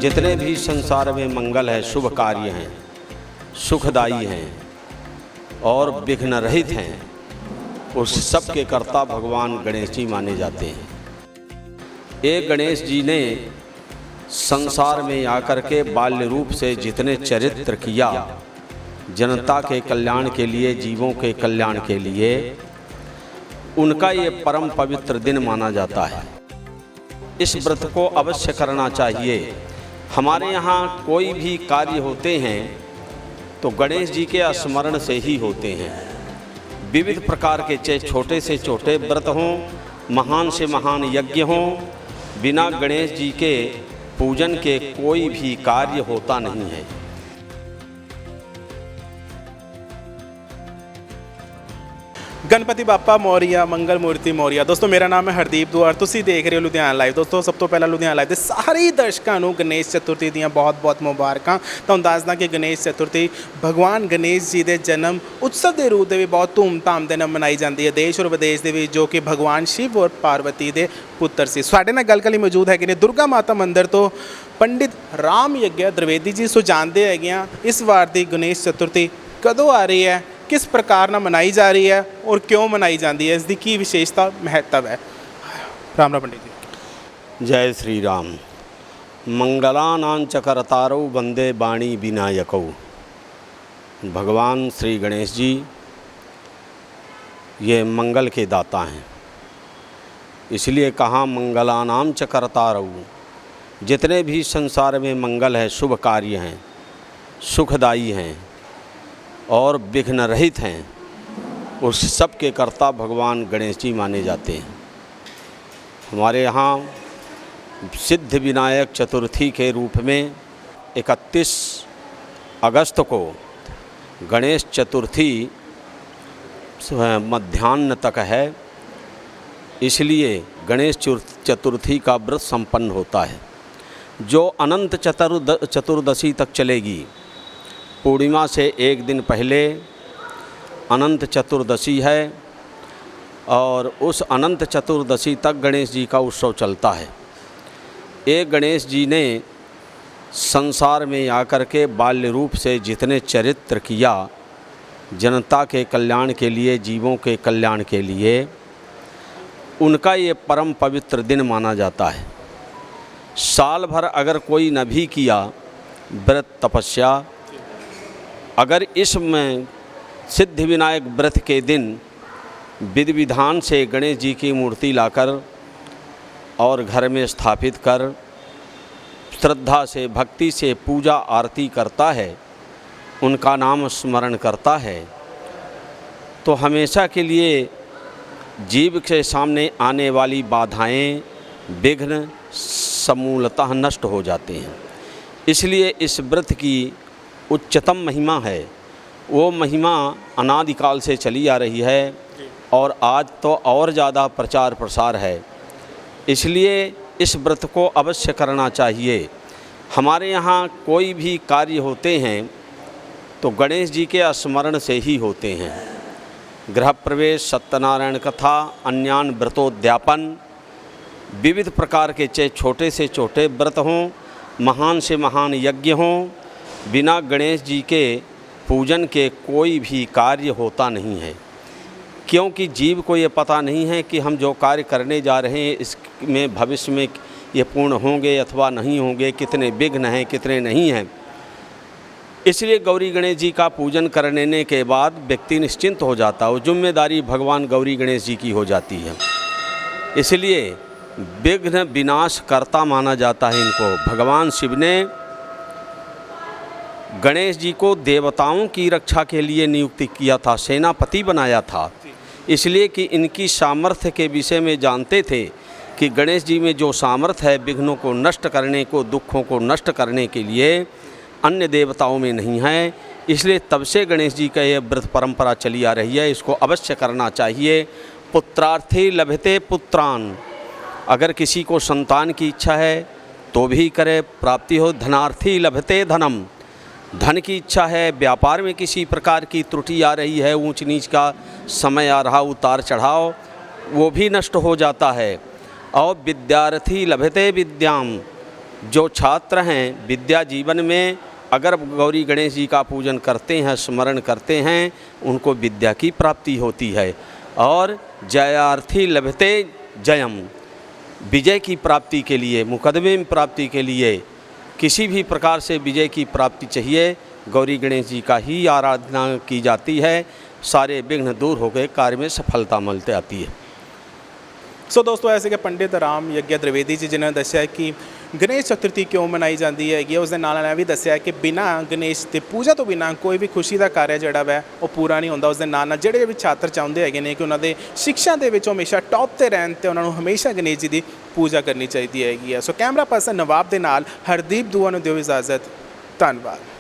जितने भी संसार में मंगल है, शुभ कार्य हैं, सुखदायी हैं और विघ्न रहित हैं, उस सब के कर्ता भगवान गणेश जी माने जाते हैं। एक गणेश जी ने संसार में आकर के बाल्य रूप से जितने चरित्र किया, जनता के कल्याण के लिए, जीवों के कल्याण के लिए, उनका ये परम पवित्र दिन माना जाता है। इस व्रत को अवश्य करना चाहिए। हमारे यहाँ कोई भी कार्य होते हैं तो गणेश जी के स्मरण से ही होते हैं। विविध प्रकार के चाहे छोटे से छोटे व्रत हों, महान से महान यज्ञ हों, बिना गणेश जी के पूजन के कोई भी कार्य होता नहीं है। गणपति बापा मौर्या, मंगल मूर्ति मौर्या। दोस्तों मेरा नाम है हरदीप दुआर, तुसी देख रहे हो लुधियाना लाइव। दोस्तों सब तो पहला लुधियाना लाइव ਦੇ ਸਾਰੇ ਦਰਸ਼ਕਾਂ ਨੂੰ ਗਣੇਸ਼ ਚਤੁਰਥੀ ਦੀਆਂ ਬਹੁਤ-ਬਹੁਤ ਮੁਬਾਰਕਾਂ। ਤੁਹਾਨੂੰ ਦੱਸਦਾ ਕਿ ਗਣੇਸ਼ ਚਤੁਰਥੀ ਭਗਵਾਨ ਗਣੇਸ਼ ਜੀ ਦੇ ਜਨਮ ਉਤਸਵ ਦੇ ਰੂਪ ਦੇ ਵੀ ਬਹੁਤ ਧੂਮਧਾਮ ਦੇ ਨਾਲ ਮਨਾਈ ਜਾਂਦੀ ਹੈ ਦੇਸ਼ ਔਰ ਵਿਦੇਸ਼ ਦੇ ਵਿੱਚ, ਜੋ ਕਿ ਭਗਵਾਨ ਸ਼ਿਵ ਔਰ ਪਾਰਵਤੀ ਦੇ ਪੁੱਤਰ ਸੀ। ਸਾਡੇ ਨਾਲ ਗੱਲ ਲਈ ਮੌਜੂਦ ਹੈਗੇ ਨੇ ਦੁਰਗਾ ਮਾਤਾ ਮੰਦਿਰ ਤੋਂ ਪੰਡਿਤ ਰਾਮ ਯੱਗਿਆ द्विवेदी जी। सो जाणਦੇ ਹੈਗੇ ਆ ਇਸ ਵਾਰ ਦੀ ਗਣੇਸ਼ ਚਤੁਰਥੀ कदों आ रही है, किस प्रकार ना मनाई जा रही है और क्यों मनाई जाती है, इसकी की विशेषता महत्व है। राम राम पंडित जी। जय श्री राम। मंगलानां च करतारौ वंदे वाणी विनायकौ। भगवान श्री गणेश जी ये मंगल के दाता हैं, इसलिए कहा मंगलानां च करतारौ। जितने भी संसार में मंगल है, शुभ कार्य हैं, सुखदायी हैं और विघ्न रहित हैं, उस सब के कर्ता भगवान गणेश जी माने जाते हैं। हमारे यहाँ सिद्ध विनायक चतुर्थी के रूप में 31 अगस्त को गणेश चतुर्थी मध्याह्न तक है, इसलिए गणेश चतुर्थी का व्रत संपन्न होता है, जो अनंत चतुर्दशी तक चलेगी। पूर्णिमा से एक दिन पहले अनंत चतुर्दशी है और उस अनंत चतुर्दशी तक गणेश जी का उत्सव चलता है। एक गणेश जी ने संसार में आकर के बाल्य रूप से जितने चरित्र किया, जनता के कल्याण के लिए, जीवों के कल्याण के लिए, उनका ये परम पवित्र दिन माना जाता है। साल भर अगर कोई न भी किया व्रत तपस्या, अगर इसमें सिद्ध विनायक व्रत के दिन विधि विधान से गणेश जी की मूर्ति लाकर और घर में स्थापित कर श्रद्धा से, भक्ति से पूजा आरती करता है, उनका नाम स्मरण करता है, तो हमेशा के लिए जीव के सामने आने वाली बाधाएं, विघ्न समूलतः नष्ट हो जाते हैं। इसलिए इस व्रत की उच्चतम महिमा है। वो महिमा अनादिकाल से चली आ रही है और आज तो और ज़्यादा प्रचार प्रसार है, इसलिए इस व्रत को अवश्य करना चाहिए। हमारे यहाँ कोई भी कार्य होते हैं तो गणेश जी के स्मरण से ही होते हैं। गृह प्रवेश, सत्यनारायण कथा, अन्यान व्रतोद्यापन, विविध प्रकार के चाहे छोटे से छोटे व्रत हों, महान से महान यज्ञ हों, बिना गणेश जी के पूजन के कोई भी कार्य होता नहीं है। क्योंकि जीव को ये पता नहीं है कि हम जो कार्य करने जा रहे हैं इसमें भविष्य में ये पूर्ण होंगे अथवा नहीं होंगे, कितने विघ्न हैं, कितने नहीं हैं। इसलिए गौरी गणेश जी का पूजन करने के बाद व्यक्ति निश्चिंत हो जाता है। जिम्मेदारी भगवान गौरी गणेश जी की हो जाती है, इसलिए विघ्न विनाश करता माना जाता है इनको। भगवान शिव ने गणेश जी को देवताओं की रक्षा के लिए नियुक्त किया था, सेनापति बनाया था, इसलिए कि इनकी सामर्थ्य के विषय में जानते थे कि गणेश जी में जो सामर्थ्य है विघ्नों को नष्ट करने को, दुखों को नष्ट करने के लिए, अन्य देवताओं में नहीं है। इसलिए तब से गणेश जी का यह व्रत परंपरा चली आ रही है, इसको अवश्य करना चाहिए। पुत्रार्थी लभते पुत्रान, अगर किसी को संतान की इच्छा है तो भी करे, प्राप्ति हो। धनार्थी लभते धनम, धन की इच्छा है, व्यापार में किसी प्रकार की त्रुटि आ रही है, ऊंच नीच का समय आ रहा, उतार चढ़ाव, वो भी नष्ट हो जाता है। और विद्यार्थी लभते विद्याम, जो छात्र हैं विद्या जीवन में अगर गौरी गणेश जी का पूजन करते हैं, स्मरण करते हैं, उनको विद्या की प्राप्ति होती है। और जयार्थी लभते जयम, विजय की प्राप्ति के लिए, मुकदमे में प्राप्ति के लिए, किसी भी प्रकार से विजय की प्राप्ति चाहिए, गौरी गणेश जी का ही आराधना की जाती है। सारे विघ्न दूर हो गए, कार्य में सफलता मिलती आती है। सो दोस्तों, ऐसे कि पंडित राम यज्ञ त्रिवेदी जी जिन्होंने दस्या कि गणेश चतुर्थी क्यों मनाई जाती है, उसके नाल नाल भी दस्या कि बिना गणेश की पूजा तो बिना कोई भी खुशी का कार्य जोड़ा वै वो पूरा नहीं होता। उसके नाल जोड़े भी छात्र चाहते हैं कि उन्होंने शिक्षा के हमेशा टॉप पर रहन, तो उन्होंने हमेशा गणेश जी की पूजा करनी चाहिए है। सो कैमरा पर्सन नवाब के नाल हरदीप दुआ नूं दिओ इजाजत। धन्यवाद।